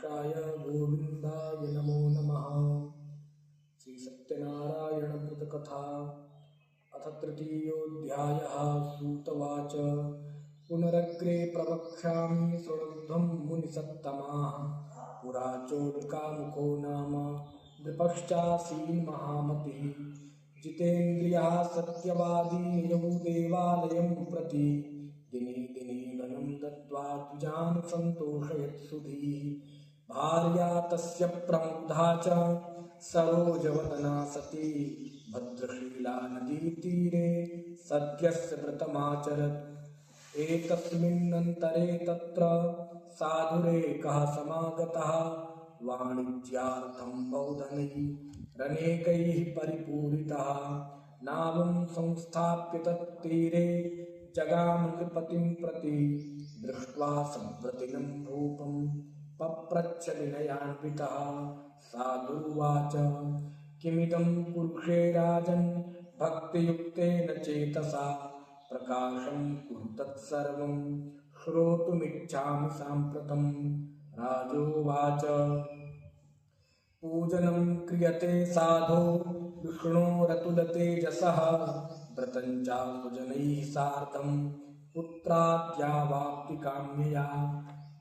कल्पवृक्षाय गोविंदाय नमो नमः। श्री सत्यनारायण कृत कथा अथ तृतीयोऽध्यायः। सूतवाच पुनरग्रे प्रवक्ष्यामि शृण्वध्वं मुनिसत्तमाः। पुरा चोल्कामुखो नाम नृपश्चासीन् महामतिः। जितेन्द्रियः सत्यवादी ययौ देवालयं प्रति। दिने दिने धनं दत्त्वा द्विजान् सन्तोषयत्सुधीः। भार्या तस्य प्रमुग्धा च सरोजवदना सती। भद्रशीला नदीतीरे सद्यस्य व्रतमाचरत्। एतस्मिन्नन्तरे तत्र साधुरेकः समागतः। वाणिज्यार्थं बहुधनैः रनेकैः परिपूरितः। नावं संस्थाप्य तत्तीरे जगाम नृपतिं प्रति। दृष्ट्वा संव्रतिनं भूपं पप्रच्छ विनयान्वितः। साधुरुवाच किमिदं कुरुषे राजन् भक्तियुक्तेन चेतसा। प्रकाशं कुरु तत्सर्वं श्रोतुमिच्छामि साम्प्रतं। राजोवाच पूजनं क्रियते साधो विष्णोरतुलतेजसः। व्रतं च सुजनैः सार्धं पुत्राद्यावाप्तिकाम्यया।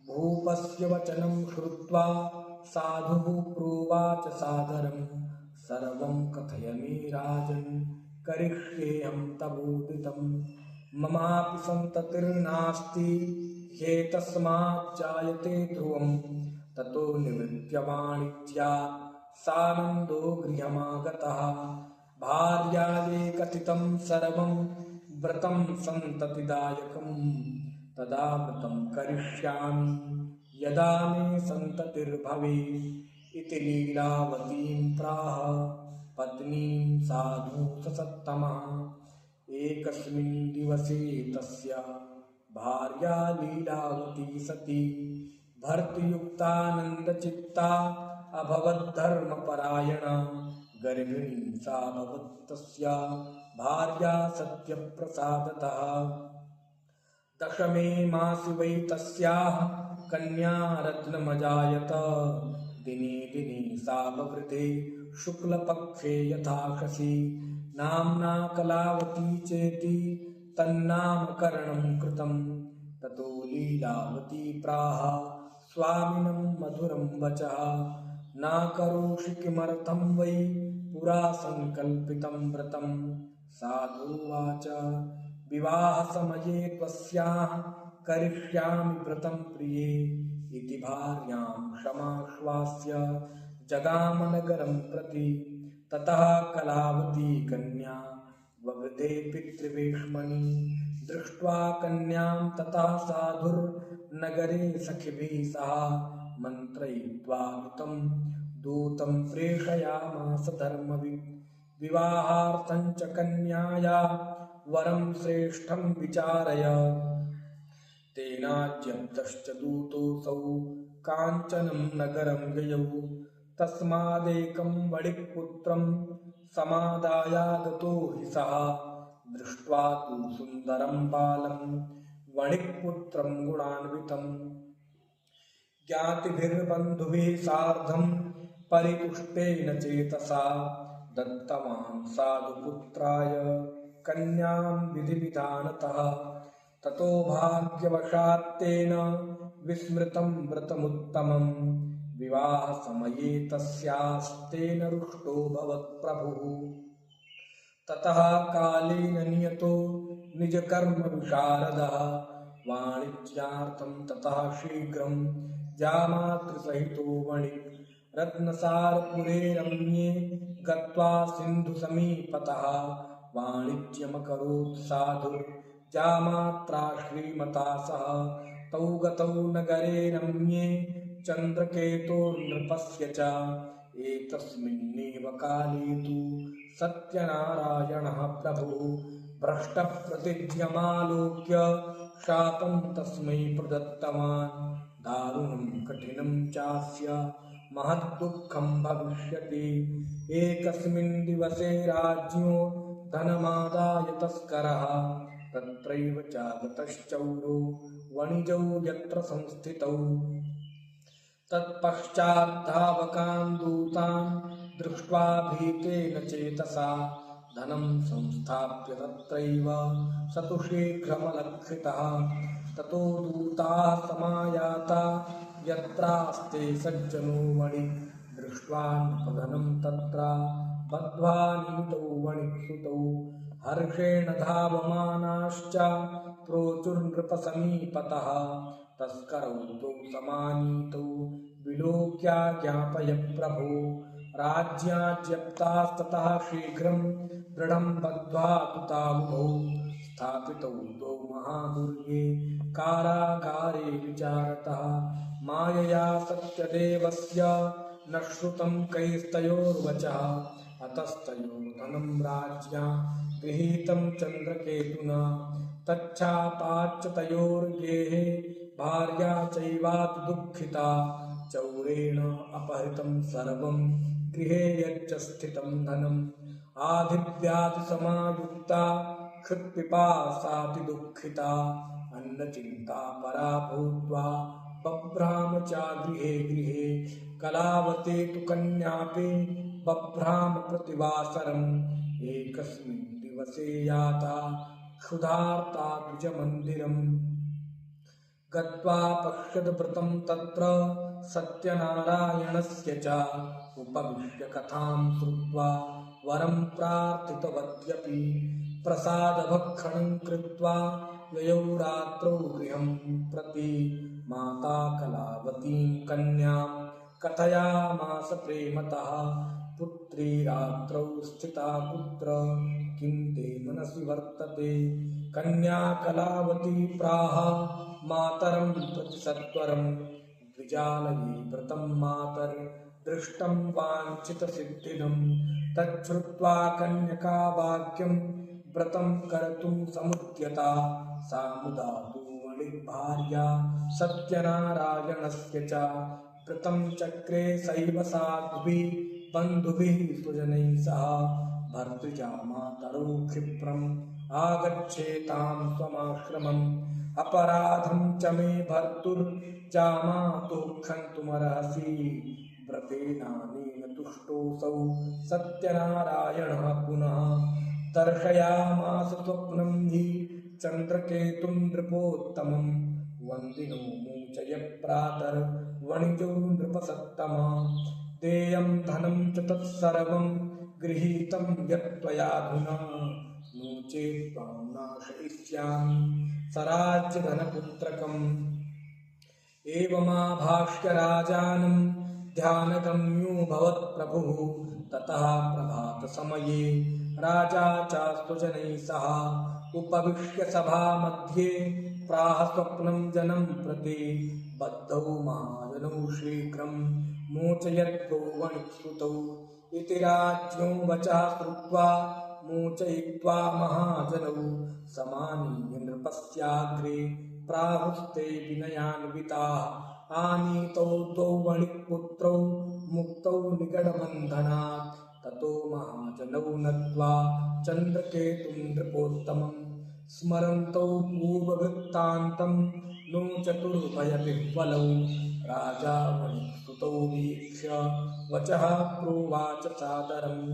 भूपस्य वचनं श्रुत्वा साधुः प्रोवाच सादरं। सर्वं कथय मे राजन् करिष्येऽहं तवोदितं। ममापि सन्ततिर्नास्ति ह्येतस्माज्जायते ध्रुवं। ततो निवृत्य वाणिज्यात् सानन्दो गृहमागतः। भार्यायै कथितं सर्वं व्रतं सन्ततिदायकं। तदा व्रतं करिष्यामि यदा मे सन्ततिर्भवेत्। इति लीलावतीं प्राह पत्नीं साधु सत्तमः। एकस्मिन् दिवसे तस्य भार्या लीलावती सती। भर्तृयुक्तानन्दचित्ता अभवद्धर्मपरायणा। गर्भिणी साभवत् तस्या भार्या सत्यप्रसादतः। दशमे मासि वै तस्याः कन्या रत्नमजायत। दिने दिने सा ववृधे शुक्लपक्षे यथाशशी। नाम्ना कलावती चेति तन्नामकरणं कृतं। ततो लीलावती प्राह स्वामिनं मधुरं वचः। न करोषि किमर्थं वै पुरा संकल्पितं व्रतं। साधुवाच विवाहसमये त्वस्याः करिष्यामि व्रतं प्रिये। इति भार्यां क्षमाश्वास्य जगामनगरं प्रति। ततः कलावती कन्या ववृधे पितृवेश्मनि। दृष्ट्वा कन्यां ततः साधुर्नगरे सखिभिः सह। मन्त्रयित्वा तं दूतं प्रेषयामास धर्मवित्। विवाहार्थं च कन्याया वरं श्रेष्ठं विचारय। तेनाद्यन्तश्च दूतोऽसौ काञ्चनं नगरं ययौ। तस्मादेकं वणिक्पुत्रं समादायागतो हि सः। दृष्ट्वा तु सुन्दरं बालं वणिक्पुत्रं गुणान्वितं। ज्ञातिभिर्बन्धुभिः सार्धं परितुष्टेन चेतसा। दत्तवान् साधुपुत्राय कन्यां विधिविधानतः। ततो भाग्यवशात्तेन विस्मृतं व्रतमुत्तमं। विवाहसमये तस्यास्तेन रुष्टोऽभवत् प्रभुः। ततः कालेन नियतो निजकर्मविशारदः। वाणिज्यार्थं ततः शीघ्रं जामातृसहितो वणिक्। रत्नसारपुरे रम्ये गत्वा सिन्धुसमीपतः। वाणिज्यमकरोत् साधुर्जामात्रा श्रीमता सह। तौ गतौ नगरे रम्ये चन्द्रकेतोर्नृपस्य च। एतस्मिन्नेव काले तु सत्यनारायणः प्रभुः भ्रष्टप्रतिज्ञमालोक्य शापं तस्मै प्रदत्तवान्। दारुणं कठिनं चास्य महद्दुःखं भविष्यति। एकस्मिन् दिवसे राज्ञो धनमादाय तस्करः। तत्रैव चागतश्चौरो वणिजौ यत्र संस्थितौ। तत्पश्चाद्धावकान् दूतान् दृष्ट्वा भीतेन चेतसा धनं संस्थाप्य तत्रैव स तु शीघ्रमलक्षितः। ततो दूताः समायाता यत्रास्ते सज्जनो मणि दृष्ट्वा नृपधनं तत्र बद्ध्वा नीतौ वणिक्सुतौ हर्षेण धावमानाश्च प्रोचुर्नृपसमीपतः तस्करौ तौ समानीतौ विलोक्या ज्ञापय प्रभो राज्याज्यप्तास्ततः शीघ्रं दृढं बद्ध्वा तुतावुभौ स्थापितौ द्वौ महादुर्गे कारागारे विचारतः मायया सत्यदेवस्य न श्रुतं कैस्तयोर्वचः अतस्तयोर्धनं राज्ञा गृहीतं चन्द्रकेतुना तच्छापाच्च तयोर्गेः भार्या चैवाति दुःखिता चौरेण अपहृतं सर्वं गृहे यच्च स्थितं धनम् आधिव्याधिसमायुक्ता क्षुत्पिपासाति दुःखिता अन्नचिन्ता परा भूत्वा बभ्राम च गृहे गृहे कलावते तु कन्यापि बभ्राम प्रतिवासरम् एकस्मिन् दिवसे याता क्षुधार्ता द्विजमन्दिरम् गत्वा पश्यद्भृतं तत्र सत्यनारायणस्य च उपविश्य कथां श्रुत्वा वरं प्रार्थितवत्यपि प्रसादभक्षणं कृत्वा ययौ रात्रौ गृहं प्रति माता कलावतीं कन्यां कथयामास प्रेमतः पुत्री रात्रौ स्थिता कुत्र किं ते मनसि वर्तते कन्या कलावती प्राह मातरं प्रति सत्वरं द्विजालये व्रतं मातर्दृष्टं वाञ्छितसिद्धिदं तच्छ्रुत्वा कन्यका वाक्यं व्रतं कर्तुं समुद्यता सा मुदा तु वणिभार्या सत्यनारायणस्य च व्रतं चक्रे सैव साध्विः बन्धुभिः स्वजनैः सह भर्तृजा मातरौ क्षिप्रम् आगच्छेतां स्वमाश्रमम् अपराधं च मे भर्तुर्जामातु क्षन्तुमर्हसि व्रतेनानेन तुष्टोऽसौ सत्यनारायणः पुनः दर्शयामास स्वप्नं हि चन्द्रकेतुं नृपोत्तमं वन्दिनो मूचय प्रातर्वणिजो नृपसत्तमा देयं धनं च तत्सर्वं गृहीतं यत्त्वयाधुना नो चेत् त्वां नाशयिष्यामि सराज्यधनपुत्रकम् एवमाभाष्य राजानं ध्यानगम्यो भवत्प्रभुः ततः प्रभातसमये राजा च स्वजनैः सह उपविश्य सभामध्ये प्राह स्वप्नं जनं प्रति बद्धौ महाजनौ शीघ्रं मोचयद्वौ वणिक्सुतौ इति राज्ञो वचः श्रुत्वा मोचयित्वा महाजनौ समानीय नृपस्याग्रे प्राहुस्ते विनयान्विताः आनीतौ द्वौ वणिक्पुत्रौ मुक्तौ निगडबन्धनात् ततो महाजनौ नत्वा चन्द्रकेतुं नृपोत्तमं स्मरन्तौ पूर्ववृत्तान्तं नो चतुर्भयविह्वलौ राजा वणिक्सुतौ वीक्ष्य वचः प्रोवाच सादरम्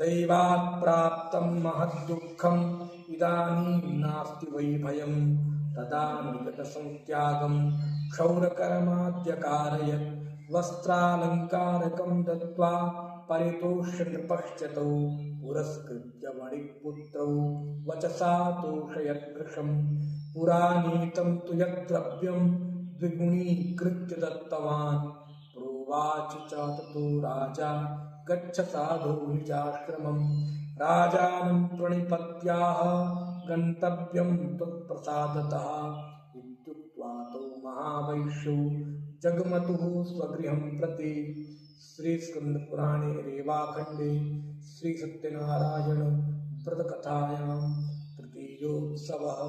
दैवात् प्राप्तं महद्दुःखम् इदानीं नास्ति वै भयम् तदा निकटसंत्यागं क्षौरकरमाद्यकारयत् वस्त्रालङ्कारकं दत्त्वा परितोष्य नृपश्चतौ पुरस्कृत्य वणिक्पुत्रौ वचसा तोषयद्वृषम् पुरानीतं तु यद्द्रव्यं द्विगुणीकृत्य दत्तवान् प्रोवाच च ततो राजा गच्छ साधो निजाश्रमम् राजानं प्रणिपत्याह गन्तव्यं त्वत्प्रसादतः इत्युक्त्वा तौ महावैश्यौ जगमतुः स्वगृहं प्रति। श्रीस्कन्दपुराणे रेवाखण्डे श्रीसत्यनारायण व्रतकथायां तृतीयोत्सवः।